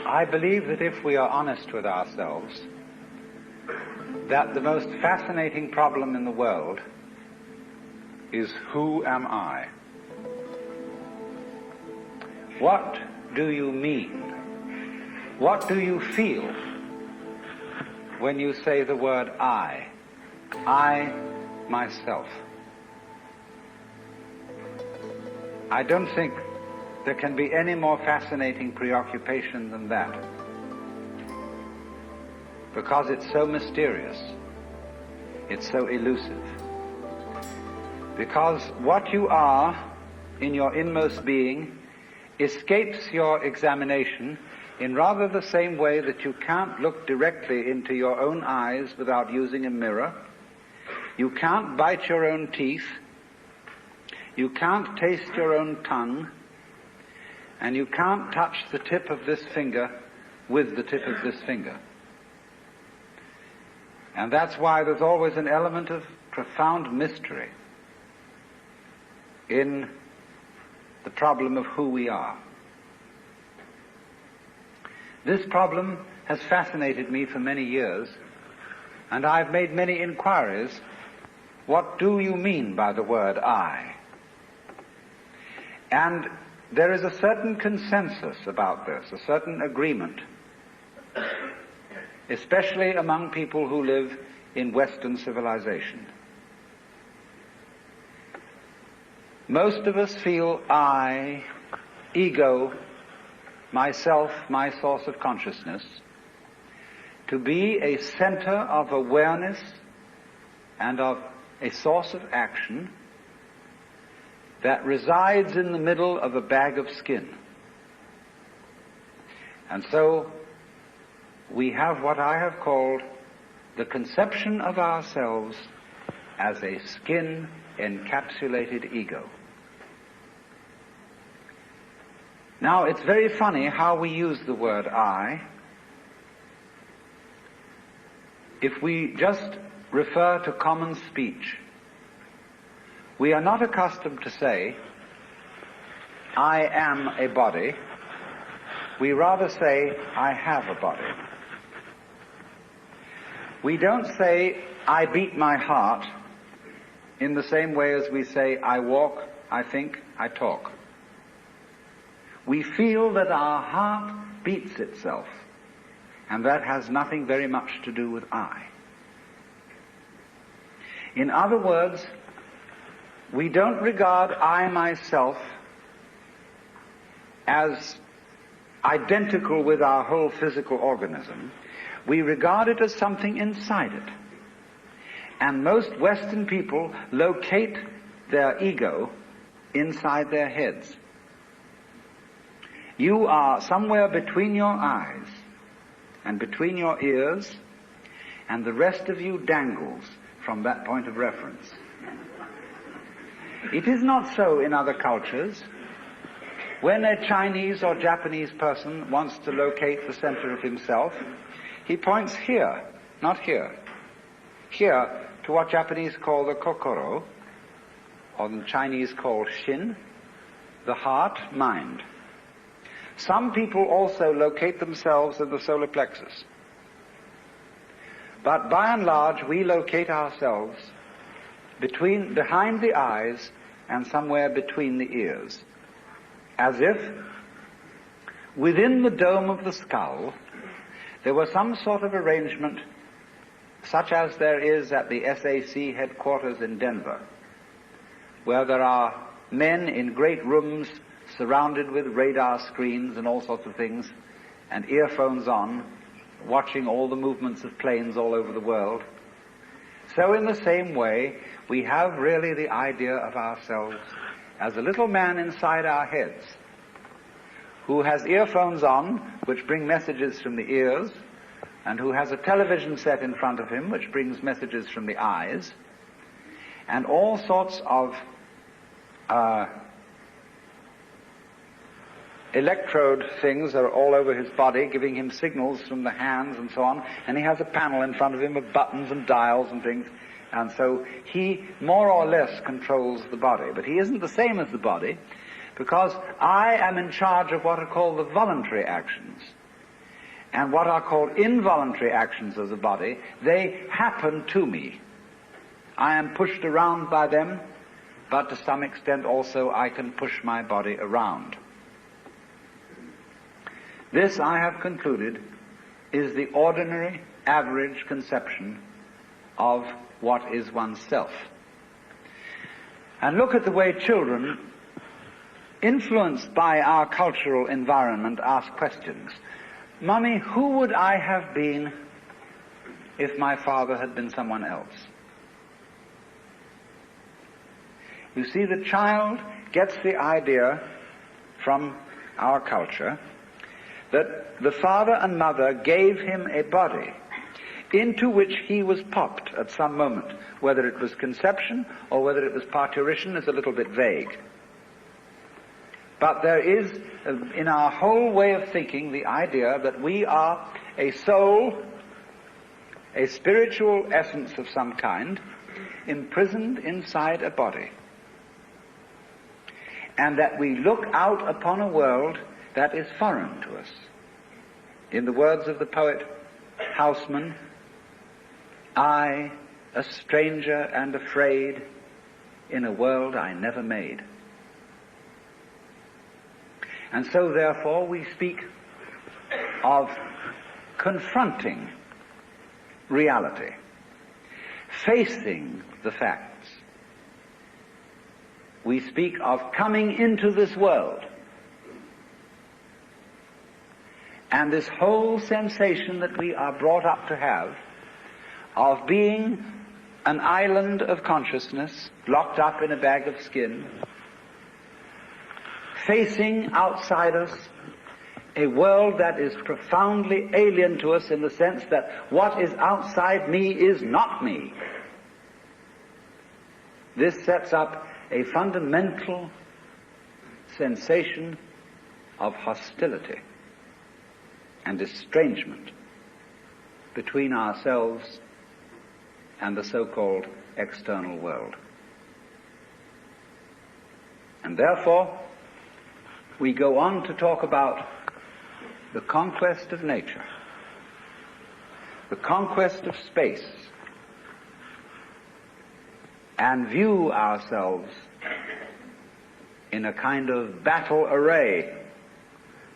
I believe that if we are honest with ourselves, that the most fascinating problem in the world is, who am I? What do you mean? What do you feel when you say the word I? I, myself. I don't think there can be any more fascinating preoccupation than that, because it's so mysterious, it's so elusive. Because what you are in your inmost being escapes your examination in rather the same way that you can't look directly into your own eyes without using a mirror. You can't bite your own teeth. You can't taste your own tongue. And you can't touch the tip of this finger with the tip of this finger. And that's why there's always an element of profound mystery in the problem of who we are. This problem has fascinated me for many years, and I've made many inquiries. What do you mean by the word I? And there is a certain consensus about this, a certain agreement, especially among people who live in Western civilization. Most of us feel I, ego, myself, my source of consciousness, to be a center of awareness and of a source of action that resides in the middle of a bag of skin. And so we have what I have called the conception of ourselves as a skin-encapsulated ego. Now, it's very funny how we use the word I. If we just refer to common speech, we are not accustomed to say, I am a body. We rather say, I have a body. We don't say, I beat my heart, in the same way as we say, I walk, I think, I talk. We feel that our heart beats itself, and that has nothing very much to do with I. In other words, we don't regard I myself as identical with our whole physical organism. We regard it as something inside it. And most Western people locate their ego inside their heads. You are somewhere between your eyes and between your ears, and the rest of you dangles from that point of reference. It is not so in other cultures. When a Chinese or Japanese person wants to locate the center of himself, he points here, not here. Here to what Japanese call the kokoro, or the Chinese call shin, the heart, mind. Some people also locate themselves in the solar plexus. But by and large, we locate ourselves behind the eyes and somewhere between the ears, as if within the dome of the skull there was some sort of arrangement such as there is at the SAC headquarters in Denver, where there are men in great rooms surrounded with radar screens and all sorts of things, and earphones on, watching all the movements of planes all over the world. So in the same way, we have really the idea of ourselves as a little man inside our heads who has earphones on which bring messages from the ears, and who has a television set in front of him which brings messages from the eyes, and all sorts of electrode things are all over his body, giving him signals from the hands and so on, and he has a panel in front of him with buttons and dials and things, and so he more or less controls the body. But he isn't the same as the body, because I am in charge of what are called the voluntary actions. And what are called involuntary actions of the body, they happen to me. I am pushed around by them, but to some extent also I can push my body around. This, I have concluded, is the ordinary, average conception of what is oneself. And look at the way children, influenced by our cultural environment, ask questions. Mummy, who would I have been if my father had been someone else? You see, the child gets the idea from our culture that the father and mother gave him a body into which he was popped at some moment. Whether it was conception or whether it was parturition is a little bit vague. But there is, in our whole way of thinking, the idea that we are a soul, a spiritual essence of some kind, imprisoned inside a body. And that we look out upon a world that is foreign to us. In the words of the poet Houseman, I, a stranger and afraid, in a world I never made. And so, therefore, we speak of confronting reality, facing the facts. We speak of coming into this world. And this whole sensation that we are brought up to have of being an island of consciousness locked up in a bag of skin, facing outside us a world that is profoundly alien to us in the sense that what is outside me is not me. This sets up a fundamental sensation of hostility and estrangement between ourselves and the so-called external world. And therefore, we go on to talk about the conquest of nature, the conquest of space, and view ourselves in a kind of battle array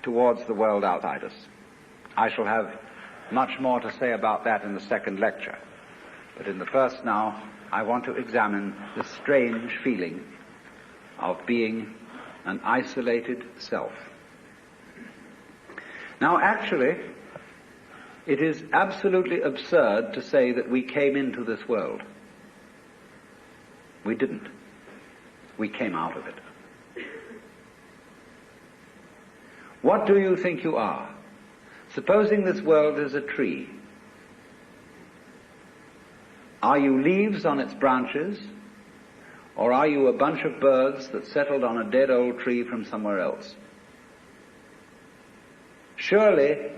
towards the world outside us. I shall have much more to say about that in the second lecture. But in the first now, I want to examine the strange feeling of being an isolated self. Now, actually, it is absolutely absurd to say that we came into this world. We didn't. We came out of it. What do you think you are? Supposing this world is a tree. Are you leaves on its branches, or are you a bunch of birds that settled on a dead old tree from somewhere else? Surely,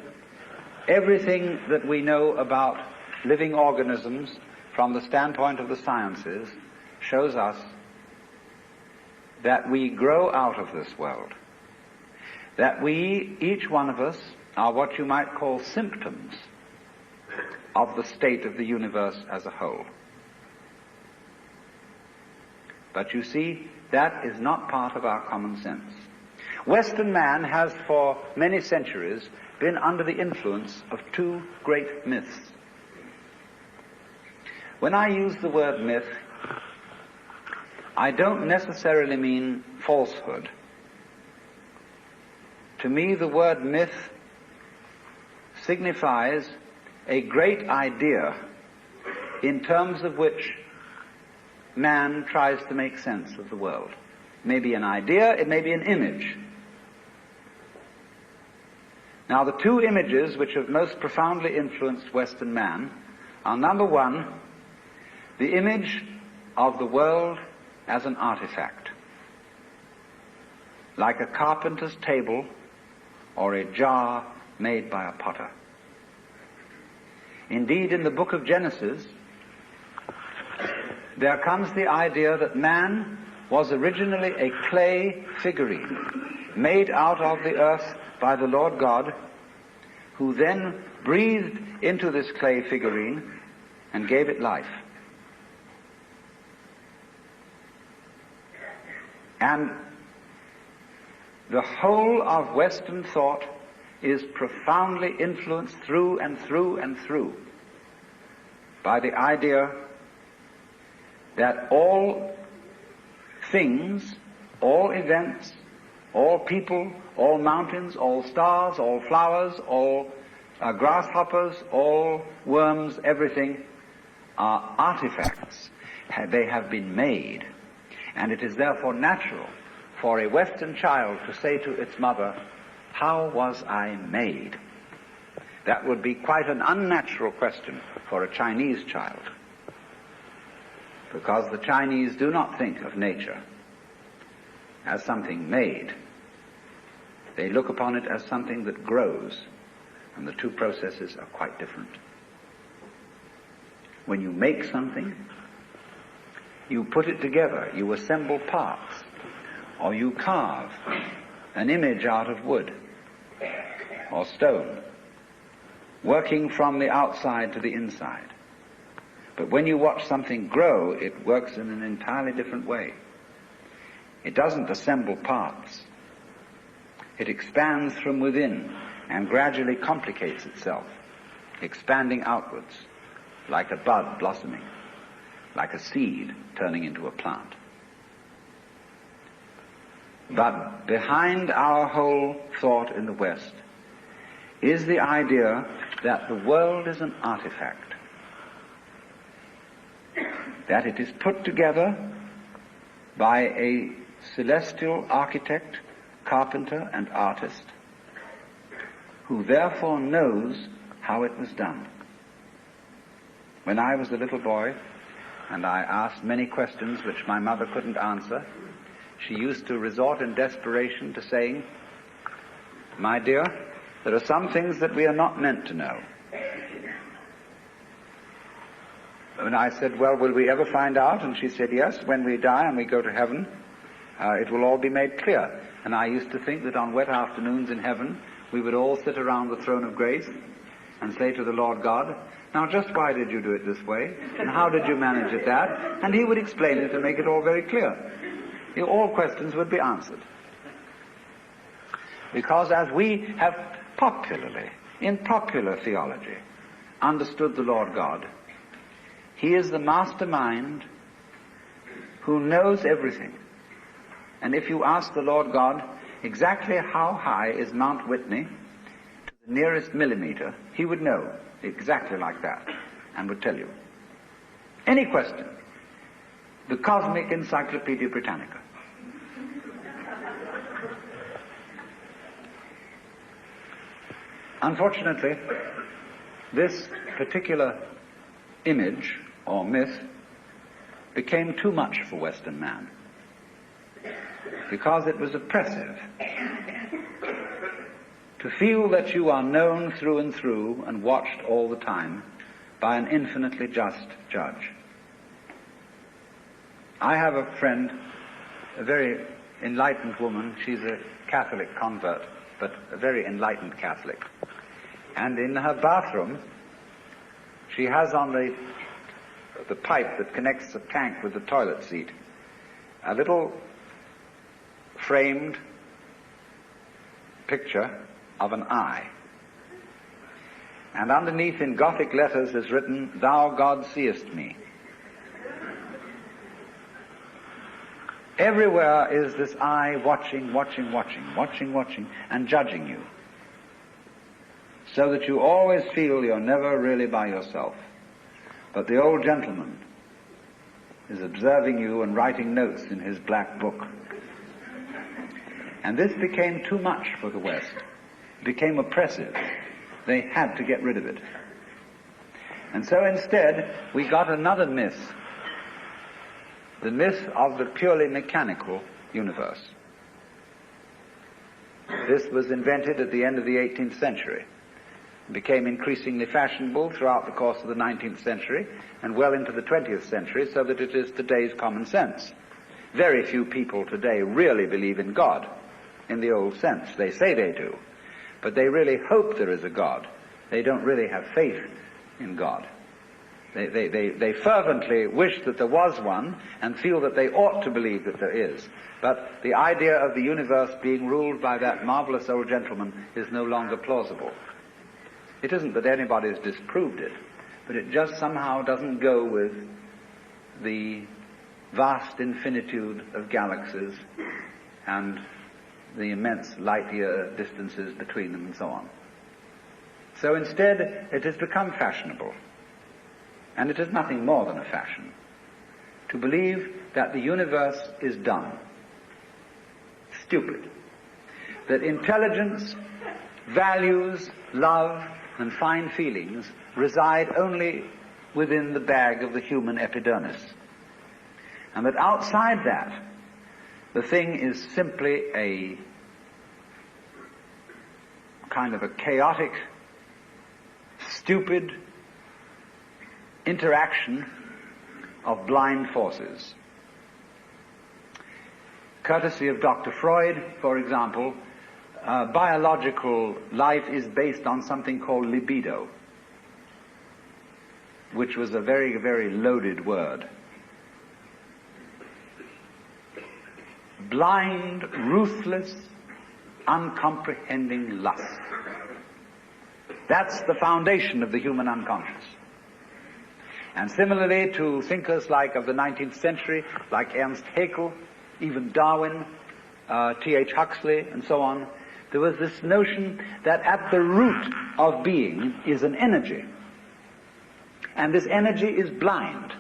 everything that we know about living organisms from the standpoint of the sciences shows us that we grow out of this world. That we, each one of us, are what you might call symptoms of the state of the universe as a whole. But you see, that is not part of our common sense. Western man has for many centuries been under the influence of two great myths. When I use the word myth, I don't necessarily mean falsehood. To me, the word myth signifies a great idea in terms of which man tries to make sense of the world. It may be an idea, it may be an image. Now, the two images which have most profoundly influenced Western man are, number one, the image of the world as an artifact, like a carpenter's table or a jar made by a potter. Indeed, in the book of Genesis, there comes the idea that man was originally a clay figurine made out of the earth by the Lord God, who then breathed into this clay figurine and gave it life. And the whole of Western thought is profoundly influenced through and through and through by the idea that all things, all events, all people, all mountains, all stars, all flowers, all grasshoppers, all worms, everything are artifacts. They have been made. And it is therefore natural for a Western child to say to its mother, "How was I made?" That would be quite an unnatural question for a Chinese child, because the Chinese do not think of nature as something made. They look upon it as something that grows, and the two processes are quite different. When you make something, you put it together, you assemble parts, or you carve an image out of wood or stone, working from the outside to the inside. But when you watch something grow, it works in an entirely different way. It doesn't assemble parts. It expands from within and gradually complicates itself, expanding outwards, like a bud blossoming, like a seed turning into a plant. But behind our whole thought in the West is the idea that the world is an artifact, that it is put together by a celestial architect, carpenter, and artist, who therefore knows how it was done. When I was a little boy, and I asked many questions which my mother couldn't answer, she used to resort in desperation to saying, "My dear, there are some things that we are not meant to know." And I said, "Well, will we ever find out?" And she said, "Yes, when we die and we go to heaven, it will all be made clear." And I used to think that on wet afternoons in heaven, we would all sit around the throne of grace and say to the Lord God, "Now just why did you do it this way? And how did you manage it that?" And he would explain it and make it all very clear. All questions would be answered. Because as we have popularly, in popular theology, understood the Lord God, he is the mastermind who knows everything. And if you ask the Lord God exactly how high is Mount Whitney to the nearest millimeter, he would know exactly like that and would tell you. Any question. The Cosmic Encyclopedia Britannica. Unfortunately, this particular image or myth became too much for Western man, because it was oppressive to feel that you are known through and through and watched all the time by an infinitely just judge. I have a friend, a very enlightened woman. She's a Catholic convert, but a very enlightened Catholic. And in her bathroom, she has on the pipe that connects the tank with the toilet seat a little framed picture of an eye. And underneath in Gothic letters is written, "Thou God seest me." Everywhere is this eye watching, and judging you, so that you always feel you're never really by yourself. But the old gentleman is observing you and writing notes in his black book. And this became too much for the West. It became oppressive. They had to get rid of it. And so instead, we got another myth. The myth of the purely mechanical universe. This was invented at the end of the 18th century. It became increasingly fashionable throughout the course of the 19th century and well into the 20th century, so that it is today's common sense. Very few people today really believe in God in the old sense. They say they do, but they really hope there is a God. They don't really have faith in God. They fervently wish that there was one and feel that they ought to believe that there is. But the idea of the universe being ruled by that marvelous old gentleman is no longer plausible. It isn't that anybody's disproved it, but it just somehow doesn't go with the vast infinitude of galaxies and the immense light-year distances between them and so on. So instead, it has become fashionable, and it is nothing more than a fashion, to believe that the universe is dumb, stupid, that intelligence, values, love, and fine feelings reside only within the bag of the human epidermis, and that outside that, the thing is simply a kind of a chaotic, stupid interaction of blind forces. Courtesy of Dr. Freud, for example, biological life is based on something called libido, which was a very, very loaded word. Blind, ruthless, uncomprehending lust. That's the foundation of the human unconscious. And similarly to thinkers like of the 19th century, like Ernst Haeckel, even Darwin, T.H. Huxley, and so on, there was this notion that at the root of being is an energy. And this energy is blind.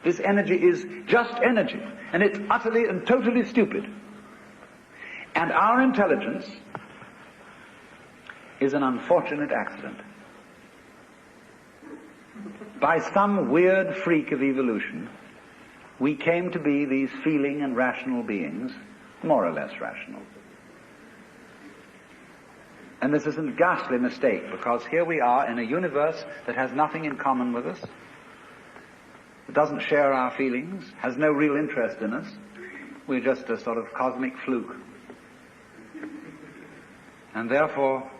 This energy is just energy. And it's utterly and totally stupid. And our intelligence is an unfortunate accident. By some weird freak of evolution, we came to be these feeling and rational beings, more or less rational. And this is a ghastly mistake, because here we are in a universe that has nothing in common with us, that doesn't share our feelings, has no real interest in us. We're just a sort of cosmic fluke. And therefore,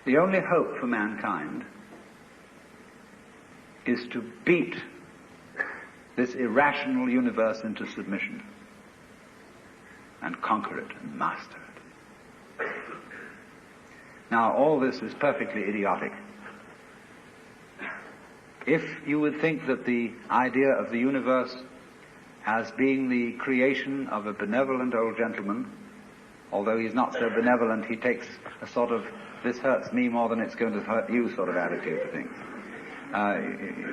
the only hope for mankind is to beat this irrational universe into submission and conquer it and master it. Now, all this is perfectly idiotic. If you would think that the idea of the universe as being the creation of a benevolent old gentleman, although he's not so benevolent, he takes a sort of this hurts me more than it's going to hurt you sort of attitude to things.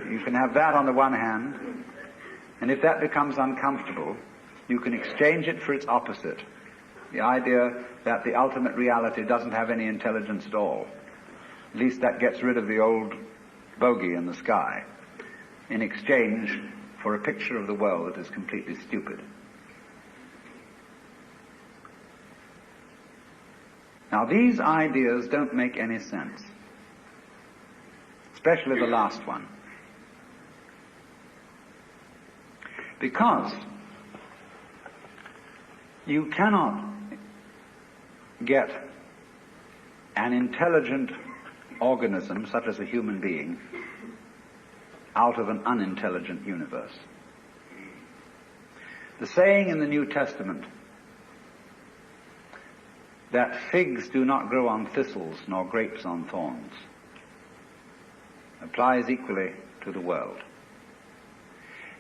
You can have that on the one hand, and if that becomes uncomfortable, you can exchange it for its opposite, the idea that the ultimate reality doesn't have any intelligence at all. At least that gets rid of the old bogey in the sky, in exchange for a picture of the world that is completely stupid. Now, these ideas don't make any sense, especially the last one, because you cannot get an intelligent organism, such as a human being, out of an unintelligent universe. The saying in the New Testament that figs do not grow on thistles nor grapes on thorns applies equally to the world.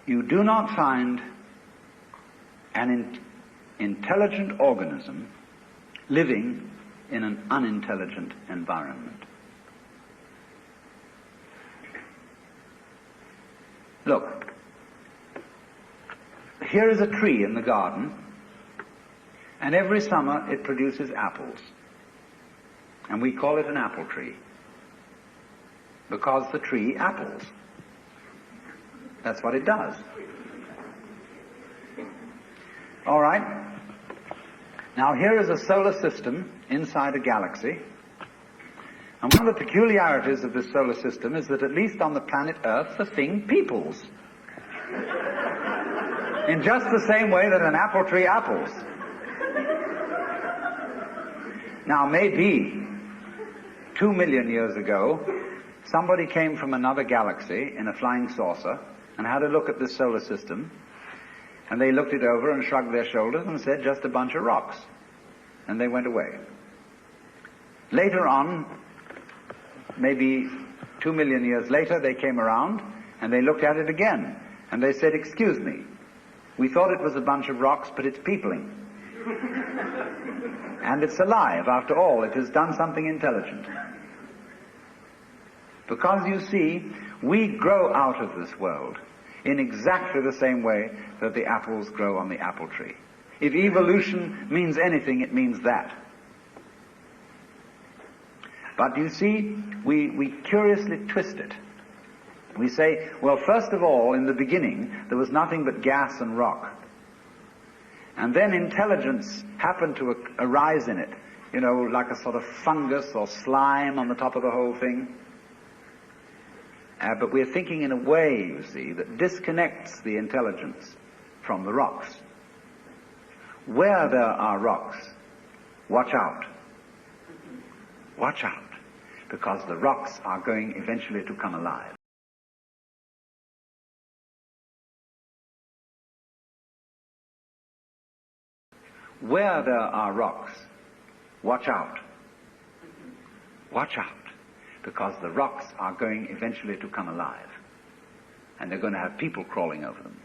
You do not find an intelligent organism living in an unintelligent environment. Look, here is a tree in the garden, and every summer it produces apples. And we call it an apple tree, because the tree apples. That's what it does. All right. Now here is a solar system inside a galaxy. And one of the peculiarities of this solar system is that at least on the planet Earth, the thing peoples. In just the same way that an apple tree apples. Now, maybe 2 million years ago, somebody came from another galaxy in a flying saucer and had a look at this solar system, and they looked it over and shrugged their shoulders and said, just a bunch of rocks. And they went away. Later on, maybe 2 million years later, they came around and they looked at it again. And they said, excuse me, we thought it was a bunch of rocks, but it's peopling. And it's alive. After all, it has done something intelligent. Because, you see, we grow out of this world in exactly the same way that the apples grow on the apple tree. If evolution means anything, it means that. But you see, we curiously twist it. We say, well, first of all, in the beginning, there was nothing but gas and rock. And then intelligence happened to arise in it, you know, like a sort of fungus or slime on the top of the whole thing. But we're thinking in a way, you see, that disconnects the intelligence from the rocks. Where there are rocks, watch out. Watch out, because the rocks are going eventually to come alive. Where there are rocks, watch out. Watch out, because the rocks are going eventually to come alive. And they're going to have people crawling over them.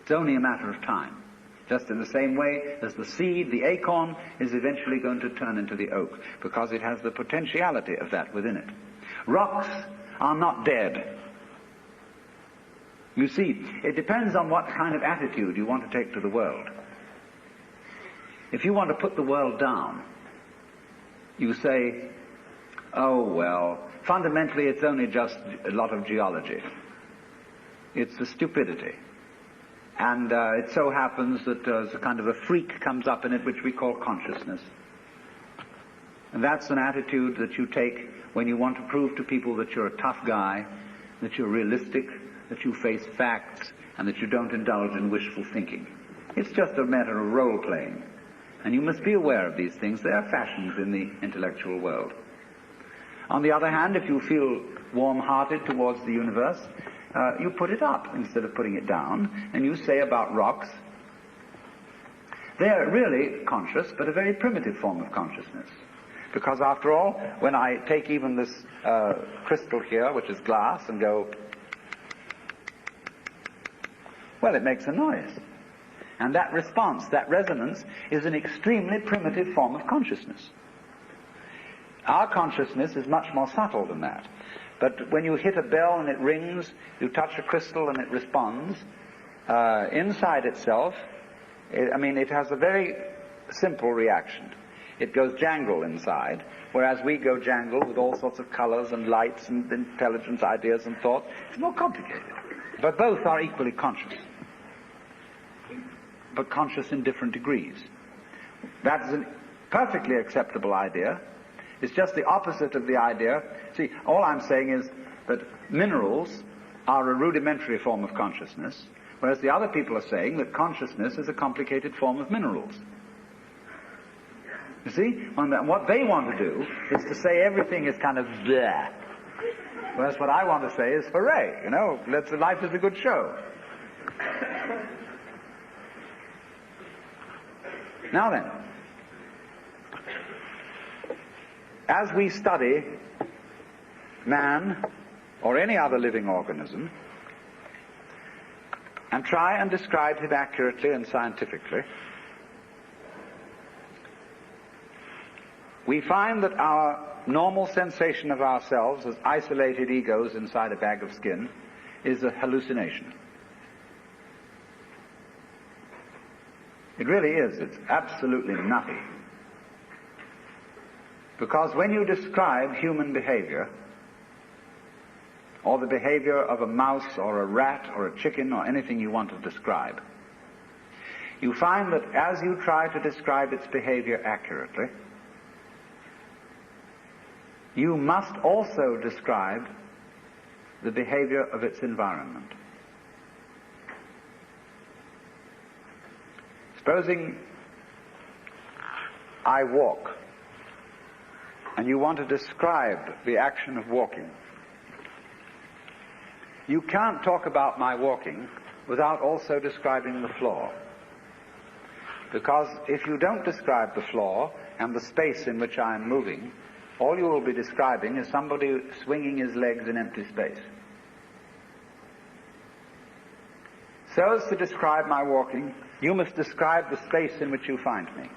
It's only a matter of time. Just in the same way as the seed, the acorn, is eventually going to turn into the oak, because it has the potentiality of that within it. Rocks are not dead. You see, it depends on what kind of attitude you want to take to the world. If you want to put the world down, you say, oh, well, fundamentally it's only just a lot of geology. It's the stupidity. And it so happens that there's a kind of a freak comes up in it which we call consciousness. And that's an attitude that you take when you want to prove to people that you're a tough guy, that you're realistic, that you face facts, and that you don't indulge in wishful thinking. It's just a matter of role-playing. And you must be aware of these things. They are fashions in the intellectual world. On the other hand, if you feel warm-hearted towards the universe, you put it up instead of putting it down, and you say about rocks, they're really conscious, but a very primitive form of consciousness. Because after all, when I take even this crystal here, which is glass, and go, well, it makes a noise. And that response, that resonance, is an extremely primitive form of consciousness. Our consciousness is much more subtle than that. But when you hit a bell and it rings, you touch a crystal and it responds, inside itself, it has a very simple reaction. It goes jangle inside, whereas we go jangle with all sorts of colors and lights and intelligence, ideas and thought. It's more complicated. But both are equally conscious, but conscious in different degrees. That's a perfectly acceptable idea. It's just the opposite of the idea. See, all I'm saying is that minerals are a rudimentary form of consciousness, whereas the other people are saying that consciousness is a complicated form of minerals. You see? What they want to do is to say everything is kind of there. Whereas what I want to say is, hooray, you know, life is a good show. Now then, as we study man or any other living organism and try and describe him accurately and scientifically, we find that our normal sensation of ourselves as isolated egos inside a bag of skin is a hallucination. It really is. It's absolutely nutty. Because when you describe human behavior, or the behavior of a mouse or a rat or a chicken or anything you want to describe, you find that as you try to describe its behavior accurately, you must also describe the behavior of its environment. Supposing I walk, and you want to describe the action of walking. You can't talk about my walking without also describing the floor. Because if you don't describe the floor and the space in which I am moving, all you will be describing is somebody swinging his legs in empty space. So as to describe my walking, you must describe the space in which you find me.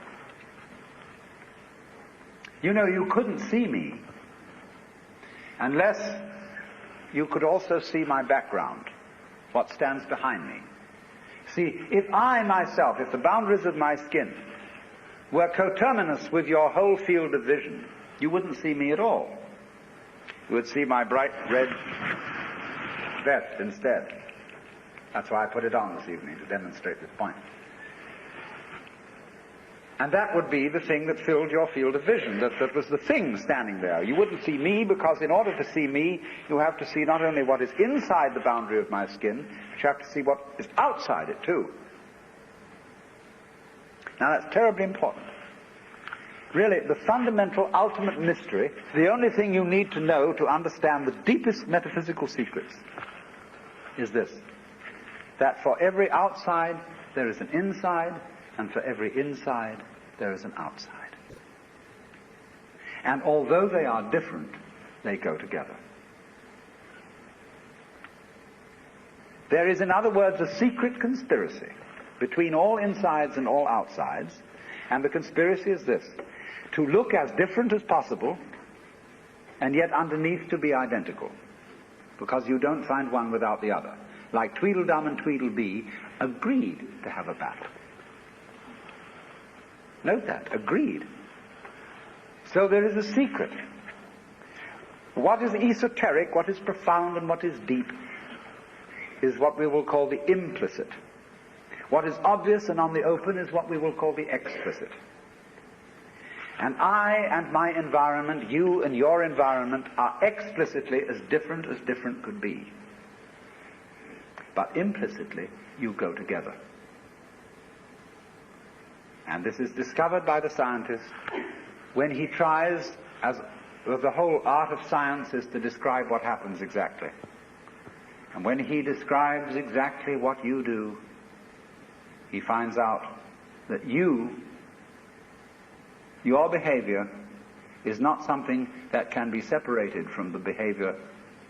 You know, you couldn't see me unless you could also see my background, what stands behind me. See, if I myself, if the boundaries of my skin were coterminous with your whole field of vision, you wouldn't see me at all. You would see my bright red vest instead. That's why I put it on this evening, to demonstrate this point. And that would be the thing that filled your field of vision, that was the thing standing there. You wouldn't see me, because in order to see me, you have to see not only what is inside the boundary of my skin, but you have to see what is outside it too. Now that's terribly important. Really, the fundamental, ultimate mystery, the only thing you need to know to understand the deepest metaphysical secrets, is this: that for every outside there is an inside, and for every inside there is an outside. And although they are different, they go together. There is, in other words, a secret conspiracy between all insides and all outsides, and the conspiracy is this: to look as different as possible, and yet underneath to be identical, because you don't find one without the other. Like Tweedledum and Tweedledee agreed to have a battle. Note that, agreed. So there is a secret. What is esoteric, what is profound, and what is deep is what we will call the implicit. What is obvious and on the open is what we will call the explicit. And I and my environment, you and your environment, are explicitly as different could be. But implicitly, you go together. And this is discovered by the scientist when he tries, as the whole art of science is to describe what happens exactly. And when he describes exactly what you do, he finds out that your behavior is not something that can be separated from the behavior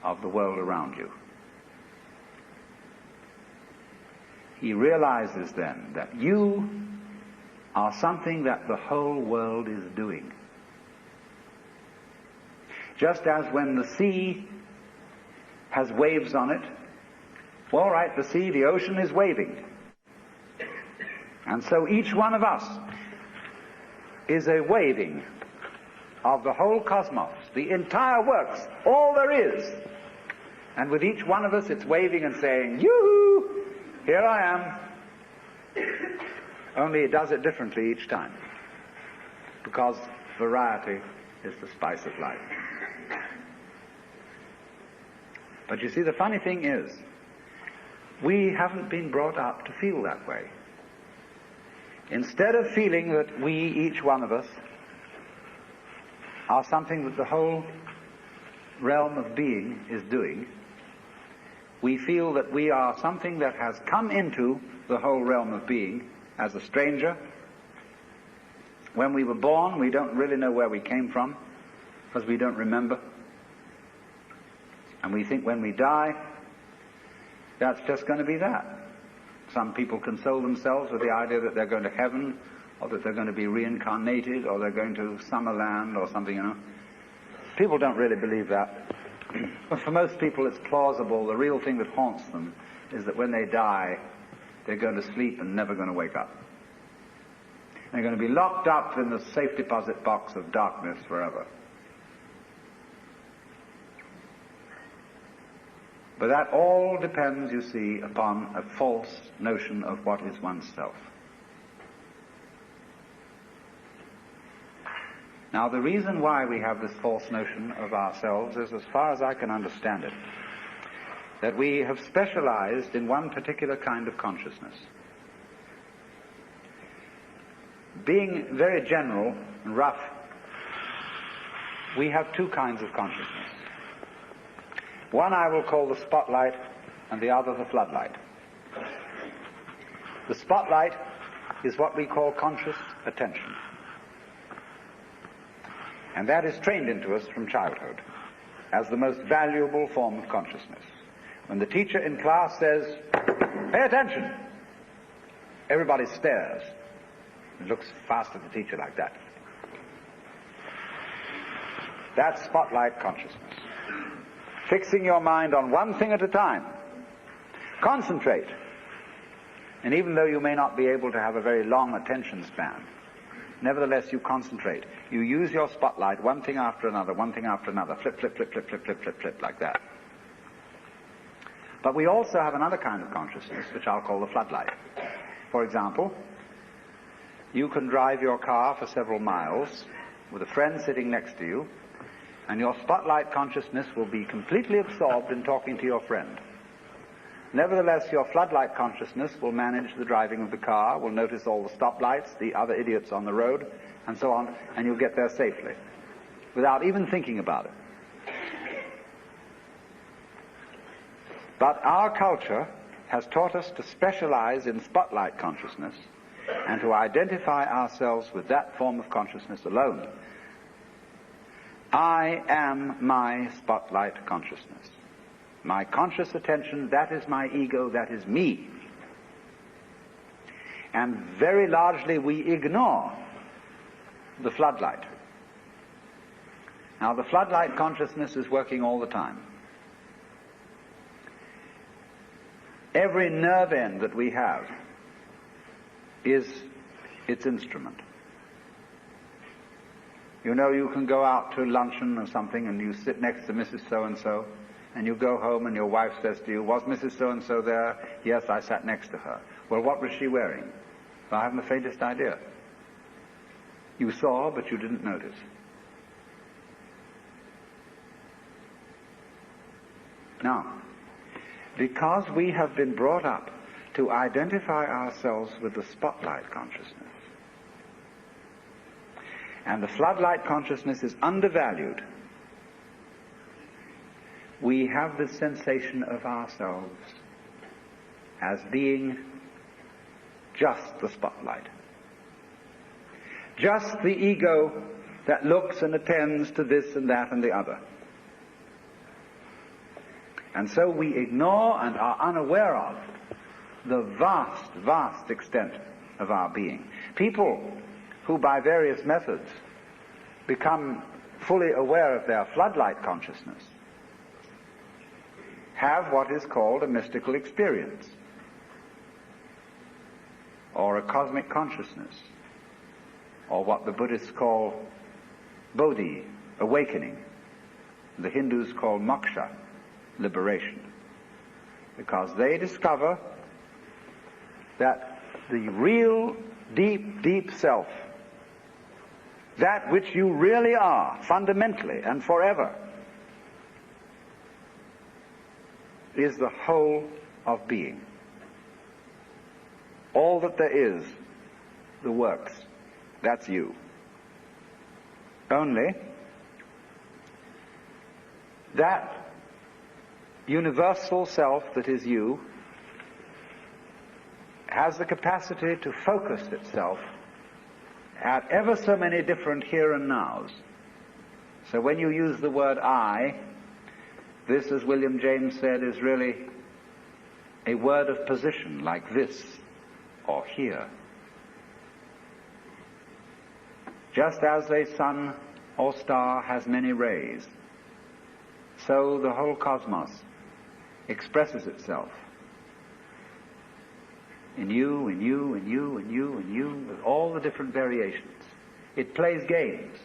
of the world around you. He realizes then that you are something that the whole world is doing. Just as when the sea has waves on it, well, all right, the ocean is waving. And so each one of us is a waving of the whole cosmos, the entire works, all there is. And with each one of us, it's waving and saying, yoo-hoo, here I am. Only it does it differently each time, because variety is the spice of life. But you see, the funny thing is, we haven't been brought up to feel that way. Instead of feeling that we, each one of us, are something that the whole realm of being is doing, we feel that we are something that has come into the whole realm of being as a stranger. When we were born, we don't really know where we came from, because we don't remember. And we think when we die, that's just going to be that. Some people console themselves with the idea that they're going to heaven, or that they're going to be reincarnated, or they're going to Summerland or something, you know. People don't really believe that. But for most people it's plausible. The real thing that haunts them is that when they die, they're going to sleep and never going to wake up. They're going to be locked up in the safe deposit box of darkness forever. But that all depends, you see, upon a false notion of what is oneself. Now, the reason why we have this false notion of ourselves is, as far as I can understand it, that we have specialized in one particular kind of consciousness. being very general and rough, we have two kinds of consciousness. One I will call the spotlight, and the other the floodlight. The spotlight is what we call conscious attention. And that is trained into us from childhood as the most valuable form of consciousness. When the teacher in class says, "Pay attention," everybody stares and looks fast at the teacher like that. That's spotlight consciousness. Fixing your mind on one thing at a time. Concentrate. And even though you may not be able to have a very long attention span, nevertheless you concentrate. You use your spotlight, one thing after another, one thing after another. Flip, flip, flip, flip, flip, flip, flip, flip, like that. But we also have another kind of consciousness, which I'll call the floodlight. For example, you can drive your car for several miles with a friend sitting next to you, and your spotlight consciousness will be completely absorbed in talking to your friend. Nevertheless, your floodlight consciousness will manage the driving of the car, will notice all the stoplights, the other idiots on the road, and so on, and you'll get there safely, without even thinking about it. But our culture has taught us to specialize in spotlight consciousness and to identify ourselves with that form of consciousness alone. I am my spotlight consciousness. My conscious attention, that is my ego, that is me. And very largely we ignore the floodlight. Now the floodlight consciousness is working all the time. Every nerve end that we have is its instrument. You know, you can go out to luncheon or something and you sit next to Mrs. So-and-so, and you go home and your wife says to you, "Was Mrs. So-and-so there?" "Yes, I sat next to her." "Well, what was she wearing?" "Well, I haven't the faintest idea." You saw, but you didn't notice. Now, because we have been brought up to identify ourselves with the spotlight consciousness, and the floodlight consciousness is undervalued, we have this sensation of ourselves as being just the spotlight. Just the ego that looks and attends to this and that and the other. And so we ignore and are unaware of the vast, vast extent of our being. People who by various methods become fully aware of their floodlight consciousness have what is called a mystical experience, or a cosmic consciousness, or what the Buddhists call bodhi, awakening. The Hindus call moksha, liberation, because they discover that the real deep, deep self, that which you really are, fundamentally and forever, is the whole of being. All that there is, the works, that's you. Only that universal self that is you has the capacity to focus itself at ever so many different here and nows. So when you use the word I, this, as William James said, is really a word of position, like this or here. Just as a sun or star has many rays, so the whole cosmos expresses itself in you, in you, in you, in you, in you, with all the different variations. It plays games.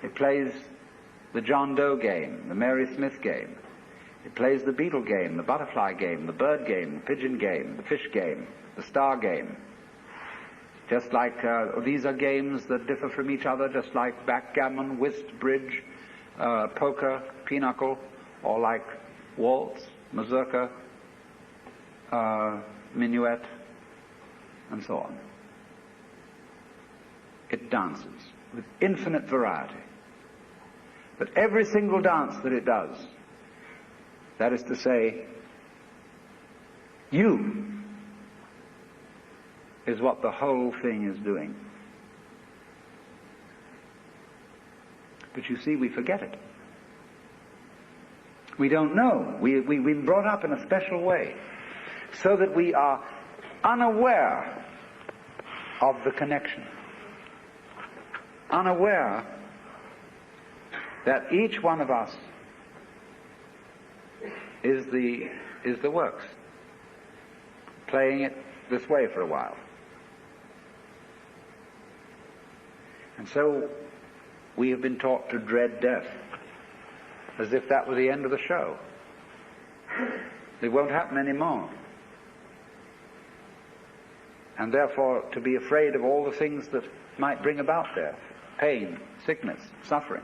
It plays the John Doe game, the Mary Smith game. It plays the beetle game, the butterfly game, the bird game, the pigeon game, the fish game, the star game. Just like these are games that differ from each other, just like backgammon, whist, bridge, poker, pinochle, or like waltz, mazurka, minuet, and so on. it dances with infinite variety. But every single dance that it does, that is to say, you, is what the whole thing is doing. But you see, we forget it. We don't know. We've been brought up in a special way so that we are unaware of the connection. Unaware that each one of us is the works, playing it this way for a while. And so we have been taught to dread death, as if that were the end of the show. It won't happen anymore. And therefore to be afraid of all the things that might bring about death, pain, sickness, suffering.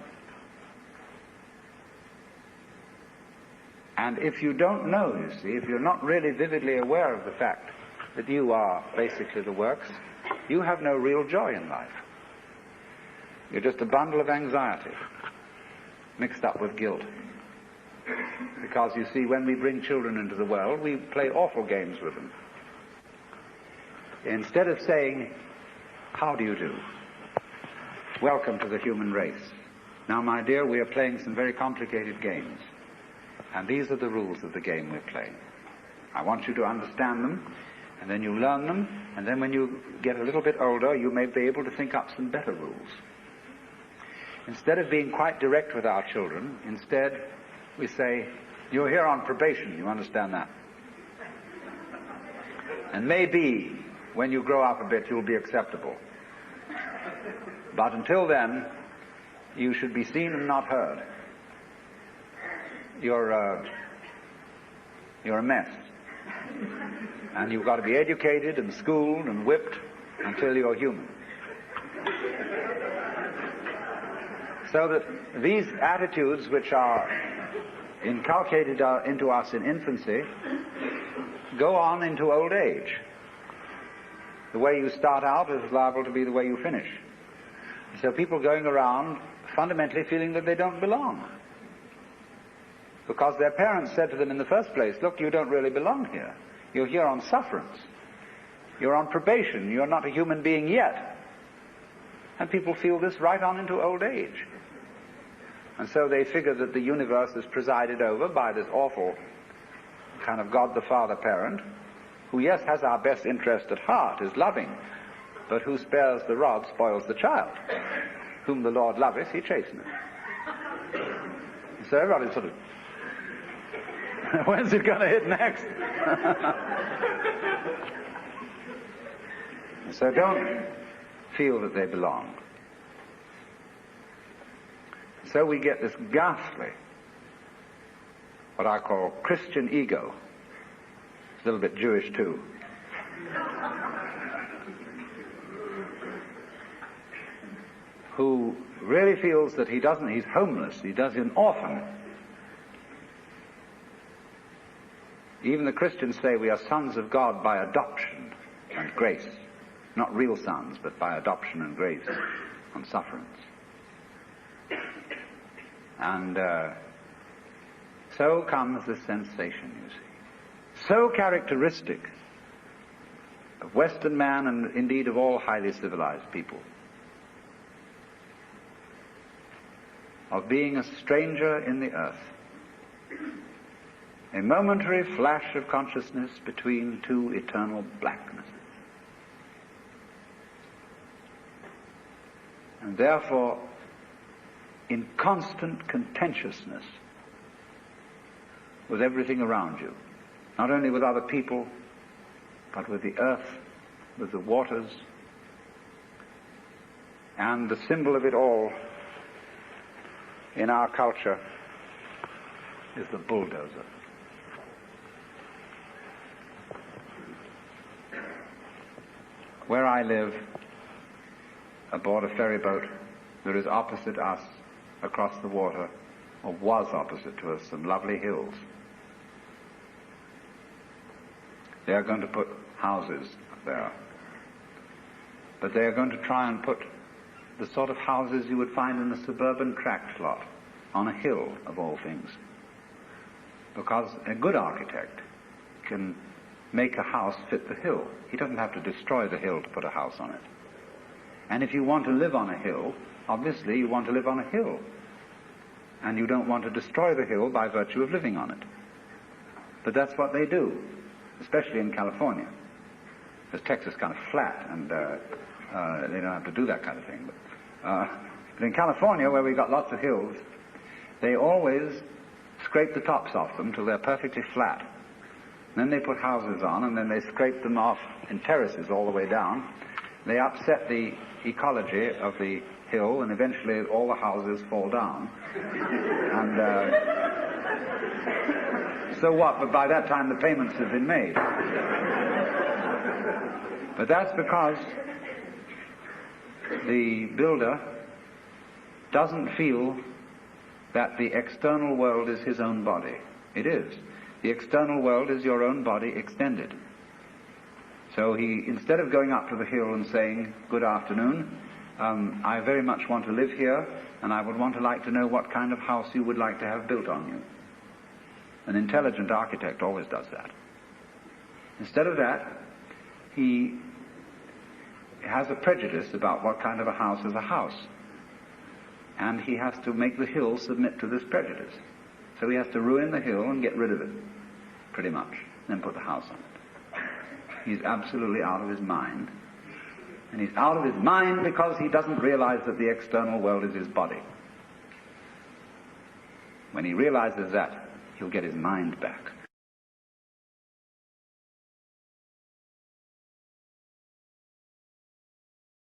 And if you don't know, you see, if you're not really vividly aware of the fact that you are basically the works, you have no real joy in life. You're just a bundle of anxiety mixed up with guilt. Because you see, when we bring children into the world, we play awful games with them. Instead of saying, "How do you do? Welcome to the human race. Now, my dear, we are playing some very complicated games. And these are the rules of the game we're playing. I want you to understand them, and then you learn them, and then when you get a little bit older, you may be able to think up some better rules." Instead of being quite direct with our children, instead we say, "You're here on probation, you understand that? And maybe when you grow up a bit, you'll be acceptable. But until then, you should be seen and not heard. You're a mess. And you've got to be educated and schooled and whipped until you're human." So that these attitudes which are inculcated into us in infancy go on into old age. The way you start out is liable to be the way you finish. So people going around fundamentally feeling that they don't belong. Because their parents said to them in the first place, "Look, you don't really belong here. You're here on sufferance. You're on probation. You're not a human being yet." And people feel this right on into old age. And so they figure that the universe is presided over by this awful kind of God the Father parent, who, yes, has our best interest at heart, is loving, but who spares the rod spoils the child. Whom the Lord loveth, he chasteneth. So everybody's sort of, when's it going to hit next? So don't feel that they belong. So we get this ghastly, what I call Christian ego. It's a little bit Jewish too. Who really feels that he's homeless, he's an orphan. Even the Christians say we are sons of God by adoption and grace. Not real sons, but by adoption and grace on sufferance. And so comes this sensation, you see. So characteristic of Western man and indeed of all highly civilized people. Of being a stranger in the earth. A momentary flash of consciousness between two eternal blacknesses. And therefore, in constant contentiousness with everything around you. Not only with other people, but with the earth, with the waters. And the symbol of it all in our culture is the bulldozer. Where I live, aboard a ferry boat, there is opposite us, across the water, or was opposite to us, some lovely hills. They are going to put houses there. But they are going to try and put the sort of houses you would find in a suburban tract lot, on a hill of all things. Because a good architect can make a house fit the hill. He doesn't have to destroy the hill to put a house on it. And if you want to live on a hill, obviously you want to live on a hill. And you don't want to destroy the hill by virtue of living on it. But that's what they do, especially in California. Because Texas is kind of flat, and they don't have to do that kind of thing. But in California, where we've got lots of hills, they always scrape the tops off them till they're perfectly flat. Then they put houses on, and then they scrape them off in terraces all the way down. They upset the ecology of the hill, and eventually all the houses fall down. And so what? But by that time the payments have been made. But that's because the builder doesn't feel that the external world is his own body. It is. The external world is your own body extended. So he, instead of going up to the hill and saying, "Good afternoon, I very much want to live here, and I would like to know what kind of house you would like to have built on you." An intelligent architect always does that. Instead of that, he has a prejudice about what kind of a house is a house. And he has to make the hill submit to this prejudice. So he has to ruin the hill and get rid of it, pretty much, then put the house on it. He's absolutely out of his mind. And he's out of his mind because he doesn't realize that the external world is his body. When he realizes that, he'll get his mind back.